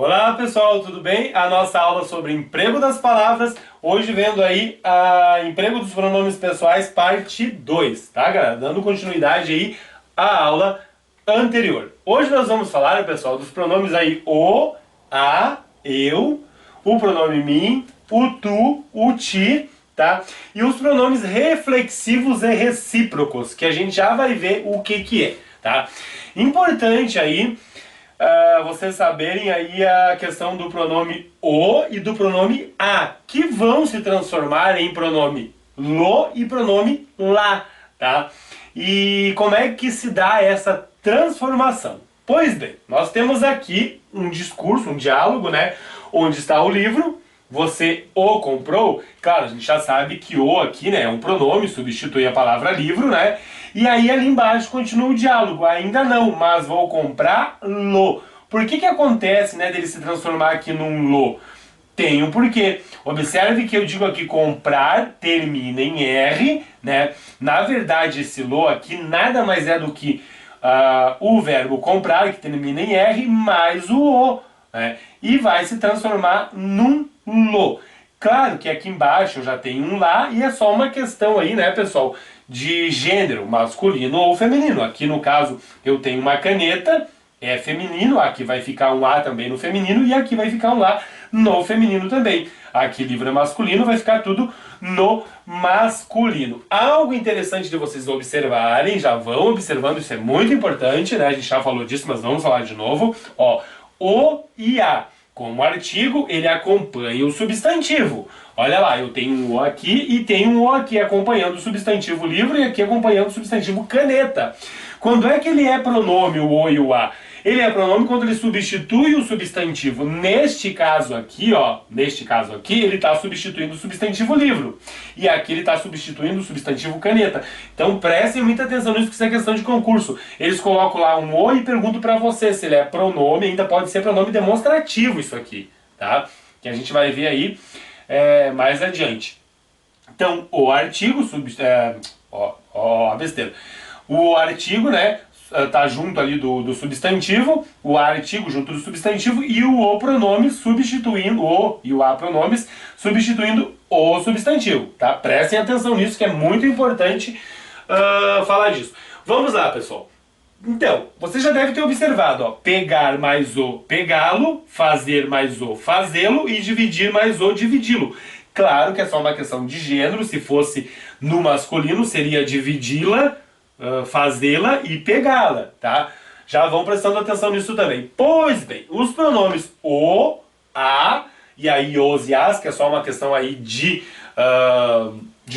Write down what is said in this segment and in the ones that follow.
Olá pessoal, tudo bem? A nossa aula sobre emprego das palavras, hoje vendo aí a emprego dos pronomes pessoais, parte 2, tá galera? Dando continuidade aí à aula anterior. Hoje nós vamos falar, pessoal, dos pronomes aí o, a, eu, o pronome mim, o tu, o ti, tá? E os pronomes reflexivos e recíprocos, que a gente já vai ver o que é, tá? Importante aí vocês saberem aí a questão do pronome o e do pronome a, que vão se transformar em pronome lo e pronome lá, tá? E como é que se dá essa transformação? Pois bem, nós temos aqui um discurso, um diálogo, né? Onde está o livro, você o comprou, claro, a gente já sabe que o aqui, né, é um pronome, substitui a palavra livro, né? E aí ali embaixo continua o diálogo, ainda não, mas vou comprar lo. Por que acontece, né, dele se transformar aqui num lo? Tem um porquê. Observe que eu digo aqui comprar termina em R, né? Na verdade esse lo aqui nada mais é do que o verbo comprar, que termina em R, mais o, né? E vai se transformar num lo. Claro que aqui embaixo eu já tenho um lá e é só uma questão aí, né, pessoal, de gênero, masculino ou feminino. Aqui no caso eu tenho uma caneta, é feminino, aqui vai ficar um A também no feminino e aqui vai ficar um A no feminino também. Aqui livro é masculino, vai ficar tudo no masculino. Algo interessante de vocês observarem, já vão observando, isso é muito importante, né? A gente já falou disso, mas vamos falar de novo. Ó, o e a. Como artigo, ele acompanha o substantivo. Olha lá, eu tenho um o aqui e tenho um o aqui acompanhando o substantivo livro e aqui acompanhando o substantivo caneta. Quando é que ele é pronome, o e o a? Ele é pronome quando ele substitui o substantivo. Neste caso aqui, ó, ele está substituindo o substantivo livro. E aqui ele está substituindo o substantivo caneta. Então prestem muita atenção nisso, que isso é questão de concurso. Eles colocam lá um o e perguntam para você se ele é pronome, ainda pode ser pronome demonstrativo isso aqui, tá? Que a gente vai ver aí mais adiante. Então, o artigo, besteira. O artigo, né, tá junto ali do substantivo, o artigo junto do substantivo e o pronome substituindo, o e o a pronomes substituindo o substantivo, tá? Prestem atenção nisso, que é muito importante falar disso. Vamos lá, pessoal. Então, você já deve ter observado, ó, pegar mais o pegá-lo, fazer mais o fazê-lo e dividir mais o dividi-lo. Claro que é só uma questão de gênero, se fosse no masculino seria dividi-la, fazê-la e pegá-la, tá? Já vão prestando atenção nisso também. Pois bem, os pronomes o, a, e aí os e as, que é só uma questão aí de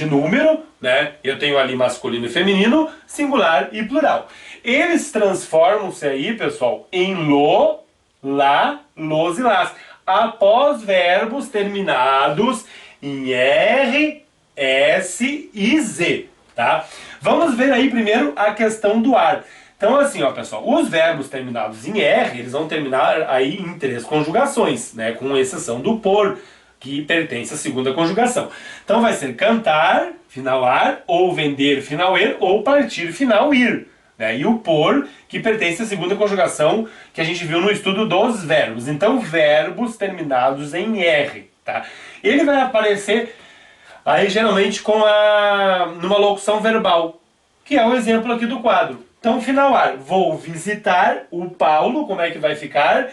número, né? Eu tenho ali masculino e feminino, singular e plural. Eles transformam-se aí, pessoal, em lo, lá, los e las, após verbos terminados em R, S e Z, tá? Vamos ver aí primeiro a questão do ar. Então assim, ó, pessoal, os verbos terminados em R, eles vão terminar aí em 3 conjugações, né? Com exceção do por, que pertence à segunda conjugação. Então vai ser cantar, final ar, ou vender, final er, ou partir, final ir. Né? E o por, que pertence à segunda conjugação que a gente viu no estudo dos verbos. Então, verbos terminados em R. Tá? Ele vai aparecer aí geralmente numa locução verbal, que é o exemplo aqui do quadro. Então, final ar, vou visitar o Paulo, como é que vai ficar?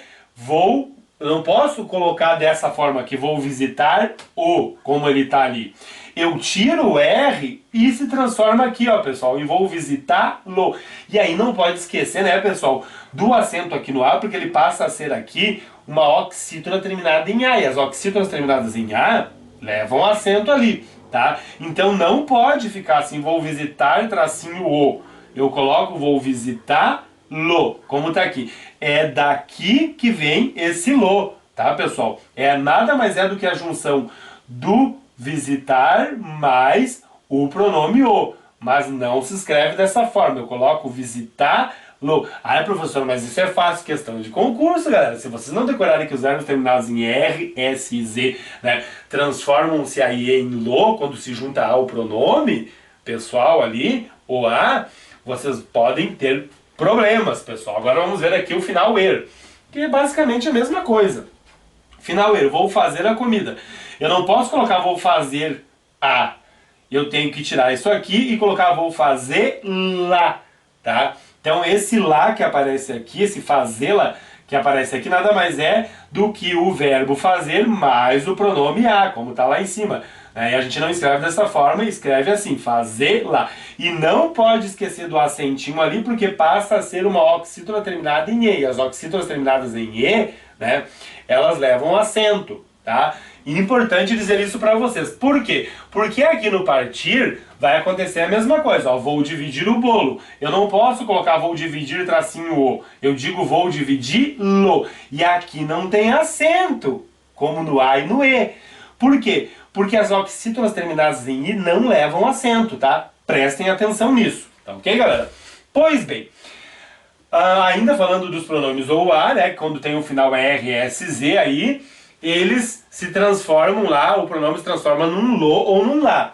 Eu não posso colocar dessa forma aqui, vou visitar o, como ele está ali. Eu tiro o R e se transforma aqui, ó, pessoal, e vou visitá-lo. E aí não pode esquecer, né, pessoal, do acento aqui no A, porque ele passa a ser aqui uma oxítona terminada em A. E as oxítonas terminadas em A levam acento ali, tá? Então não pode ficar assim, vou visitar, tracinho o. Eu coloco, vou visitar-lo, como tá aqui. É daqui que vem esse lo, tá, pessoal? Nada mais é do que a junção do visitar mais o pronome o. Mas não se escreve dessa forma. Eu coloco visitar-lo. Ah, professor, mas isso é fácil, questão de concurso, galera. Se vocês não decorarem que os verbos terminados em R, S e Z, né, transformam-se aí em lo quando se junta ao pronome pessoal ali, o a, vocês podem ter problemas, pessoal. Agora vamos ver aqui o final er. que é basicamente a mesma coisa. Finaleiro, vou fazer a comida. Eu não posso colocar vou fazer a. Eu tenho que tirar isso aqui e colocar vou fazer lá, tá? Então esse lá que aparece aqui, esse fazê-la que aparece aqui, nada mais é do que o verbo fazer mais o pronome a, como está lá em cima. E a gente não escreve dessa forma, escreve assim, fazer lá. E não pode esquecer do acentinho ali, porque passa a ser uma oxítona terminada em E. As oxítonas terminadas em E, né, elas levam acento, tá? E importante dizer isso para vocês. Por quê? Porque aqui no partir vai acontecer a mesma coisa. Ó, vou dividir o bolo. Eu não posso colocar vou dividir tracinho o. Eu digo vou dividir-lo. E aqui não tem acento, como no A e no E. Por quê? Porque as oxítonas terminadas em I não levam acento, tá? Prestem atenção nisso. Tá ok, galera? Pois bem, ainda falando dos pronomes ou a, né? Quando tem o final R, S, Z aí, eles se transformam lá, o pronome se transforma num lo ou num lá.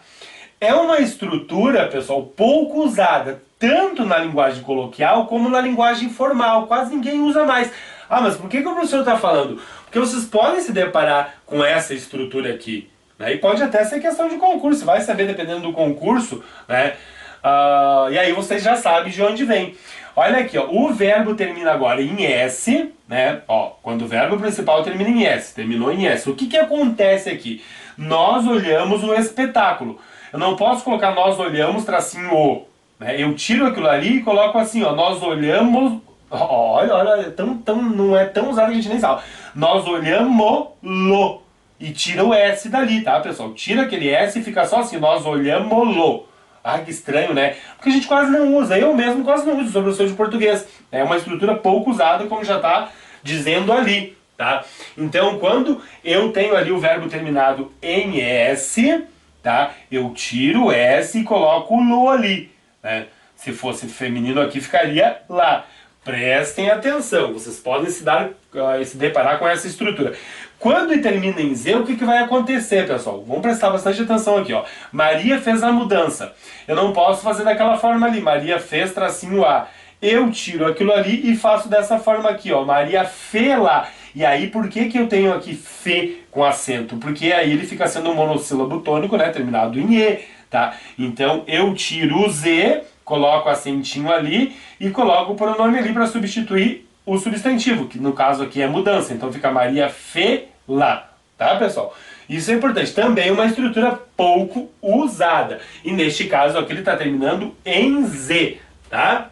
É uma estrutura, pessoal, pouco usada, tanto na linguagem coloquial como na linguagem formal. Quase ninguém usa mais. Ah, mas por que o professor está falando? Porque vocês podem se deparar com essa estrutura aqui, né? E pode até ser questão de concurso, você vai saber dependendo do concurso, né? E aí vocês já sabem de onde vem. Olha aqui, ó, o verbo termina agora em S, né? Ó, quando o verbo principal termina em S, terminou em S. O que que acontece aqui? Nós olhamos o espetáculo. Eu não posso colocar nós olhamos tracinho o, né? Eu tiro aquilo ali e coloco assim, ó, nós olhamos. Olha, não é tão usado que a gente nem sabe. Nós olhamos-lo. E tira o S dali, tá, pessoal? Tira aquele S e fica só assim, nós olhamos-lo. Ah, que estranho, né? Porque a gente quase não usa, eu mesmo quase não uso, sou professor de português. É uma estrutura pouco usada, como já está dizendo ali, tá? Então, quando eu tenho ali o verbo terminado em S, tá? Eu tiro o S e coloco o lo ali, né? Se fosse feminino aqui, ficaria lá. Prestem atenção, vocês podem se deparar com essa estrutura. Quando termina em Z, o que vai acontecer, pessoal? Vamos prestar bastante atenção aqui, ó. Maria fez a mudança. Eu não posso fazer daquela forma ali. Maria fez tracinho A. Eu tiro aquilo ali e faço dessa forma aqui, ó. Maria fê lá. E aí, por que eu tenho aqui fê com acento? Porque aí ele fica sendo um monossílabo tônico, né? Terminado em E, tá? Então, eu tiro o Z, coloco o acentinho ali e coloco o pronome ali para substituir o substantivo, que no caso aqui é mudança. Então fica Maria fê lá, tá, pessoal? Isso é importante. Também uma estrutura pouco usada. E neste caso aqui ele está terminando em Z, tá?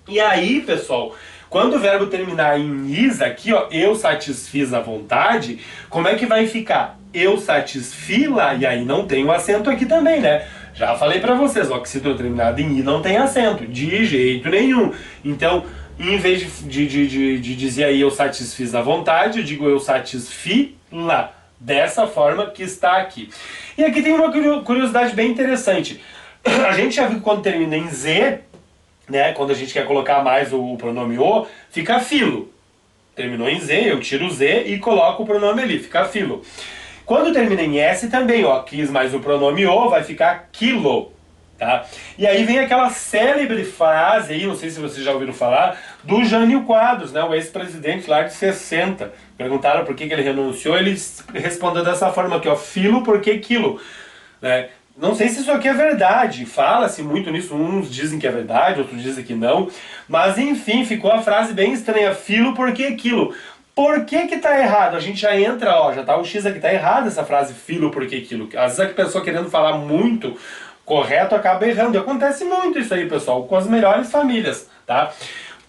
E aí, pessoal, quando o verbo terminar em is aqui, ó, eu satisfiz a vontade, como é que vai ficar? Eu satisfi-la, e aí não tem o acento aqui também, né? Já falei pra vocês, ó, que se for terminado em i não tem acento, de jeito nenhum. Então, em vez de dizer aí eu satisfiz a vontade, eu digo eu satisfi-la. Dessa forma que está aqui. E aqui tem uma curiosidade bem interessante. A gente já viu que quando termina em Z, né, quando a gente quer colocar mais o pronome o, fica filo. Terminou em Z, eu tiro o Z e coloco o pronome ali, fica filo. Quando termina em S também, ó, quis mais o pronome o, vai ficar quilo. Tá? E aí vem aquela célebre frase aí, não sei se vocês já ouviram falar, do Jânio Quadros, né, o ex-presidente lá de 60. Perguntaram por que ele renunciou, ele respondeu dessa forma aqui, ó, filo porque quilo. Né? Não sei se isso aqui é verdade, fala-se muito nisso, uns dizem que é verdade, outros dizem que não, mas enfim, ficou a frase bem estranha, filo porque quilo. Por que que tá errado? A gente já entra, ó, já tá o X aqui, tá errado essa frase filo porque quilo. Às vezes a pessoa querendo falar muito correto acaba errando. E acontece muito isso aí, pessoal, com as melhores famílias, tá?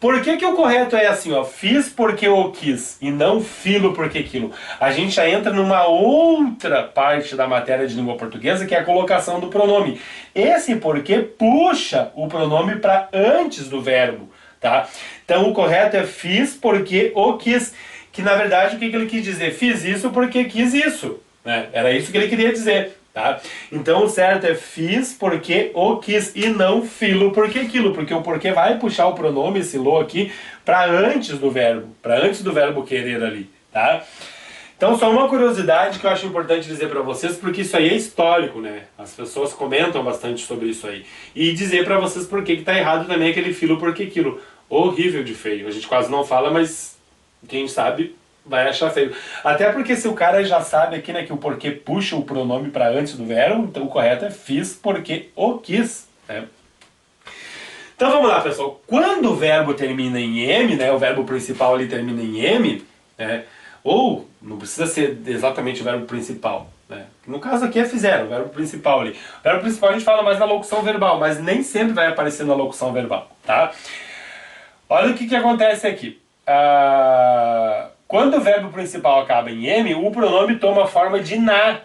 Por que que o correto é assim, ó, fiz porque eu quis e não filo porque quilo? A gente já entra numa outra parte da matéria de língua portuguesa, que é a colocação do pronome. Esse porque puxa o pronome para antes do verbo, tá? Então o correto é fiz porque eu quis, que na verdade o que que ele quis dizer? Fiz isso porque quis isso, né? Era isso que ele queria dizer. Tá? Então o certo é fiz porque o quis e não filo porque aquilo, porque o porquê vai puxar o pronome, esse lo aqui, para antes do verbo querer ali, tá? Então só uma curiosidade que eu acho importante dizer para vocês, porque isso aí é histórico, né? As pessoas comentam bastante sobre isso aí. E dizer para vocês por que tá errado também aquele filo porque aquilo. Horrível de feio, a gente quase não fala, mas Quem sabe vai achar feio. Até porque se o cara já sabe aqui, né, que o porquê puxa o pronome para antes do verbo, então o correto é fiz porque o quis, né? Então vamos lá, pessoal. Quando o verbo termina em M, né, o verbo principal ali termina em M, né, ou não precisa ser exatamente o verbo principal, né? No caso aqui é fizeram, o verbo principal ali. O verbo principal a gente fala mais na locução verbal, mas nem sempre vai aparecer na locução verbal, tá? Olha o que acontece aqui. Quando o verbo principal acaba em M, o pronome toma a forma de na.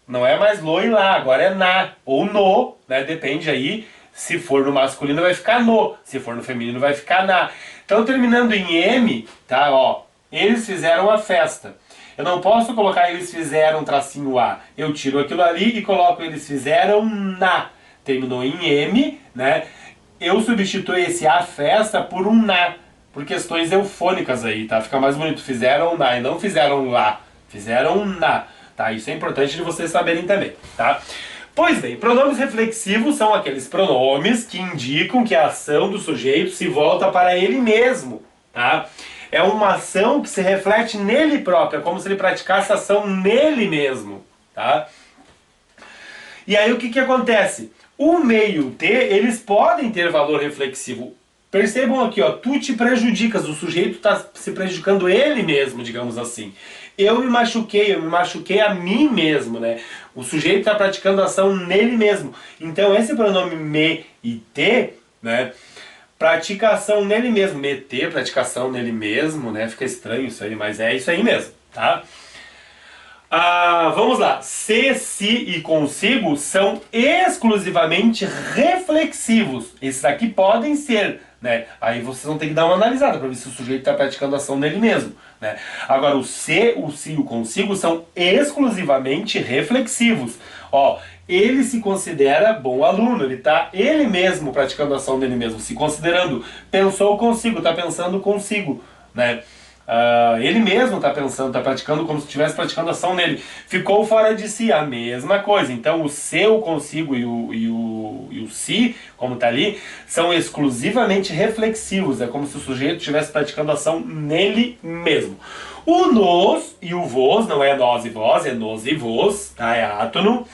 Não é mais lo e lá, agora é na ou no, né? Depende aí. Se for no masculino vai ficar no, se for no feminino vai ficar na. Então terminando em M, tá? Ó, eles fizeram a festa. Eu não posso colocar eles fizeram tracinho A. Eu tiro aquilo ali e coloco eles fizeram na. Terminou em M, né? Eu substituo esse a festa por um na. Por questões eufônicas aí, tá? Fica mais bonito. Fizeram na e não fizeram lá. Fizeram na. Tá? Isso é importante de vocês saberem também, tá? Pois bem, pronomes reflexivos são aqueles pronomes que indicam que a ação do sujeito se volta para ele mesmo, tá? É uma ação que se reflete nele próprio, é como se ele praticasse a ação nele mesmo, tá? E aí o que acontece? O meio e o T, eles podem ter valor reflexivo. Percebam aqui, ó, tu te prejudicas, o sujeito está se prejudicando ele mesmo, digamos assim. Eu me machuquei a mim mesmo, né? O sujeito está praticando a ação nele mesmo. Então esse pronome me e te, né? Pratica a ação nele mesmo. Meter, praticação nele mesmo, né? Fica estranho isso aí, mas é isso aí mesmo, tá? Vamos lá. Se e consigo são exclusivamente reflexivos. Esses aqui podem ser, né? Aí vocês vão ter que dar uma analisada para ver se o sujeito está praticando a ação nele mesmo, né? Agora o se e o consigo são exclusivamente reflexivos. Ó, ele se considera bom aluno, ele está ele mesmo praticando a ação dele mesmo, se considerando. Pensou consigo, está pensando consigo, né? Ele mesmo está pensando, está praticando como se estivesse praticando ação nele. Ficou fora de si, a mesma coisa. Então o seu, consigo e o si, como está ali, são exclusivamente reflexivos. É como se o sujeito estivesse praticando ação nele mesmo. O nos e o vos, não é nós e vós, é nos e vos, tá? É átono.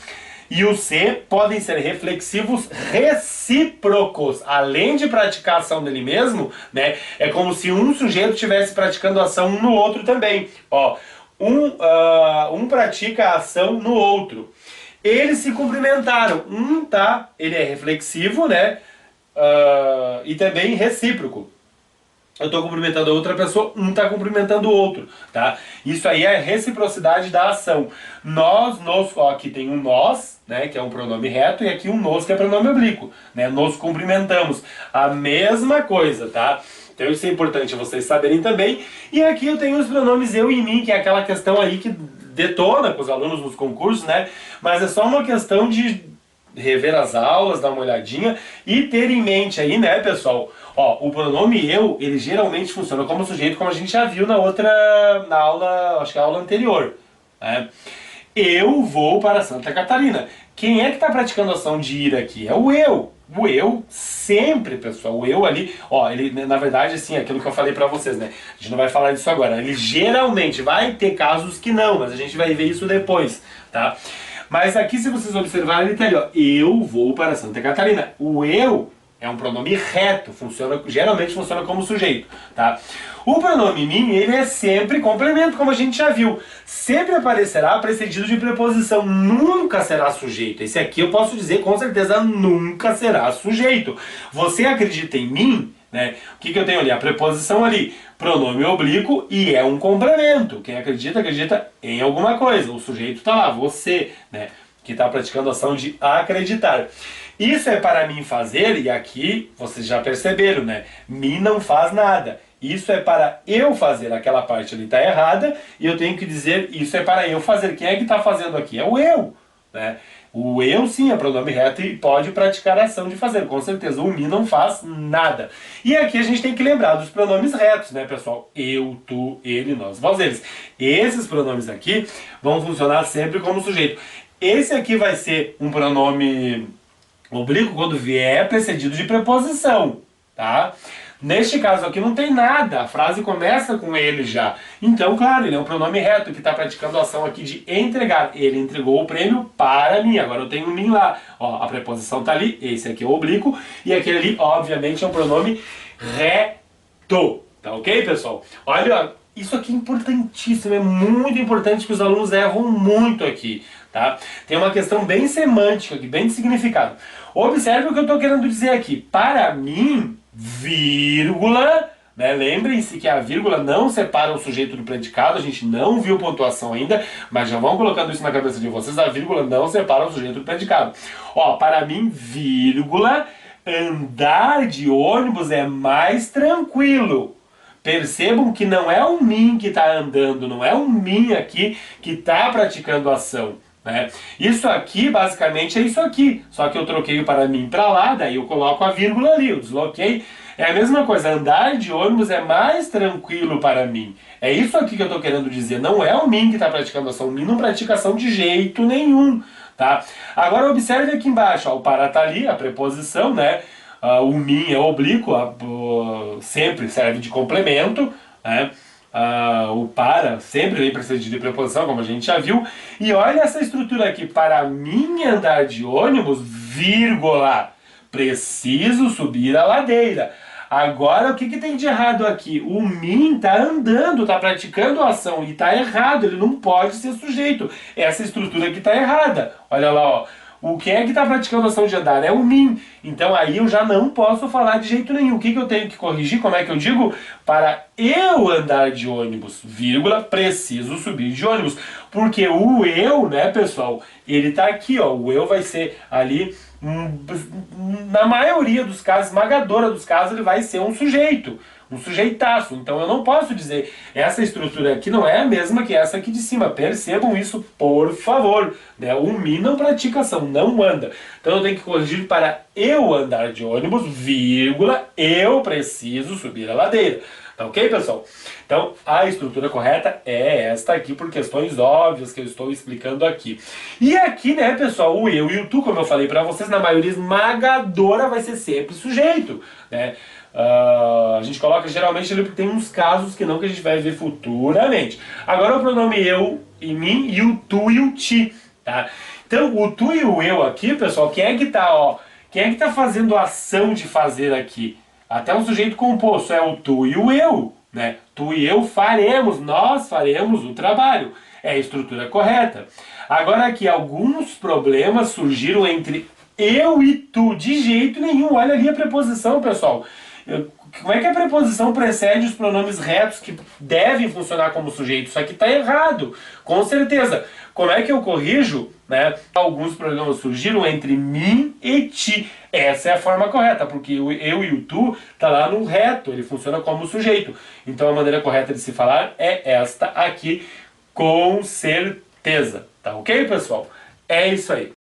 E o se podem ser reflexivos recíprocos. Além de praticar a ação nele mesmo, né? É como se um sujeito estivesse praticando a ação no outro também. Ó, um pratica a ação no outro. Eles se cumprimentaram. Tá, ele é reflexivo, né? E também recíproco. Eu estou cumprimentando a outra pessoa, um está cumprimentando o outro, tá? Isso aí é reciprocidade da ação. Nós, ó, aqui tem um nós, né, que é um pronome reto, e aqui um nos, que é pronome oblíquo, né? Nos cumprimentamos. A mesma coisa, tá? Então isso é importante vocês saberem também. E aqui eu tenho os pronomes eu e mim, que é aquela questão aí que detona com os alunos nos concursos, né? Mas é só uma questão de rever as aulas, dar uma olhadinha e ter em mente aí, né, pessoal? Ó, o pronome eu, ele geralmente funciona como sujeito, como a gente já viu na aula, acho que é a aula anterior, né? Eu vou para Santa Catarina. Quem é que está praticando a ação de ir aqui? É o eu. O eu sempre, pessoal, o eu ali, ó, ele, na verdade, assim, aquilo que eu falei pra vocês, né? A gente não vai falar disso agora. Ele geralmente vai ter casos que não, mas a gente vai ver isso depois, tá? Mas aqui, se vocês observarem, ele tá ali, ó, eu vou para Santa Catarina. O eu é um pronome reto, geralmente funciona como sujeito, tá? O pronome mim, ele é sempre complemento, como a gente já viu. Sempre aparecerá precedido de preposição, nunca será sujeito. Esse aqui eu posso dizer com certeza nunca será sujeito. Você acredita em mim? Né? O que eu tenho ali? A preposição ali, pronome oblíquo e é um complemento. Quem acredita, acredita em alguma coisa. O sujeito está lá, você, né? Que está praticando a ação de acreditar. Isso é para mim fazer, e aqui vocês já perceberam, né? Mim não faz nada. Isso é para eu fazer, aquela parte ali está errada, e eu tenho que dizer, isso é para eu fazer. Quem é que está fazendo aqui? É o eu, né? O eu sim é pronome reto e pode praticar a ação de fazer, com certeza. O mim não faz nada. E aqui a gente tem que lembrar dos pronomes retos, né, pessoal? Eu, tu, ele, nós, vós, eles. Esses pronomes aqui vão funcionar sempre como sujeito. Esse aqui vai ser um pronome oblíquo quando vier precedido de preposição, tá? Neste caso aqui não tem nada, a frase começa com ele já. Então, claro, ele é um pronome reto que está praticando a ação aqui de entregar. Ele entregou o prêmio para mim. Agora eu tenho mim lá. Ó, a preposição está ali, esse aqui é o oblíquo, e aquele ali, obviamente, é um pronome reto. Tá ok, pessoal? Olha, ó, isso aqui é importantíssimo, é muito importante que os alunos erram muito aqui, tá? Tem uma questão bem semântica aqui, bem de significado. Observe o que eu estou querendo dizer aqui. Para mim, vírgula, né? Lembrem-se que a vírgula não separa o sujeito do predicado, a gente não viu pontuação ainda, mas já vão colocando isso na cabeça de vocês, a vírgula não separa o sujeito do predicado. Ó, para mim, vírgula, andar de ônibus é mais tranquilo. Percebam que não é o mim que está andando, não é o mim aqui que está praticando a ação. Né? Isso aqui, basicamente, é isso aqui. Só que eu troquei o para mim para lá, daí eu coloco a vírgula ali, eu desloquei. É a mesma coisa, andar de ônibus é mais tranquilo para mim. É isso aqui que eu estou querendo dizer. Não é o mim que está praticando a ação. O mim não pratica ação de jeito nenhum. Tá? Agora observe aqui embaixo, ó, o para está ali, a preposição, né? O mim é oblíquo, sempre serve de complemento, né? O para sempre vem precedido de preposição, como a gente já viu. E olha essa estrutura aqui, para mim andar de ônibus, vírgula, preciso subir a ladeira. Agora, o que tem de errado aqui? O mim está andando, está praticando a ação e está errado, ele não pode ser sujeito. Essa estrutura aqui está errada. Olha lá, ó. O que é que está praticando a ação de andar? É o mim. Então aí eu já não posso falar de jeito nenhum. O que eu tenho que corrigir? Como é que eu digo? Para eu andar de ônibus, vírgula, preciso subir de ônibus. Porque o eu, né, pessoal, ele está aqui, ó. O eu vai ser ali, na maioria dos casos, esmagadora dos casos, ele vai ser um sujeito. Um sujeitaço. Então eu não posso dizer, essa estrutura aqui não é a mesma que essa aqui de cima. Percebam isso, por favor. Né? O mim não pratica ação, não anda. Então eu tenho que corrigir para eu andar de ônibus, vírgula, eu preciso subir a ladeira. Tá ok, pessoal? Então a estrutura correta é esta aqui, por questões óbvias que eu estou explicando aqui. E aqui, né, pessoal, o eu e o tu, como eu falei para vocês, na maioria esmagadora vai ser sempre sujeito, né? A gente coloca geralmente ele porque tem uns casos que não, que a gente vai ver futuramente. Agora o pronome eu e mim e o tu e o ti, tá? Então o tu e o eu aqui, pessoal, quem é que tá, ó? Quem é que tá fazendo a ação de fazer aqui? Até um sujeito composto é o tu e o eu, né? Tu e eu faremos, nós faremos o trabalho. É a estrutura correta. Agora aqui, alguns problemas surgiram entre eu e tu, de jeito nenhum. Olha ali a preposição, pessoal. Como é que a preposição precede os pronomes retos que devem funcionar como sujeito? Isso aqui está errado, com certeza. Como é que eu corrijo? Né? Alguns problemas surgiram entre mim e ti. Essa é a forma correta, porque o eu e o tu tá lá no reto, ele funciona como sujeito. Então a maneira correta de se falar é esta aqui, com certeza. Tá ok, pessoal? É isso aí.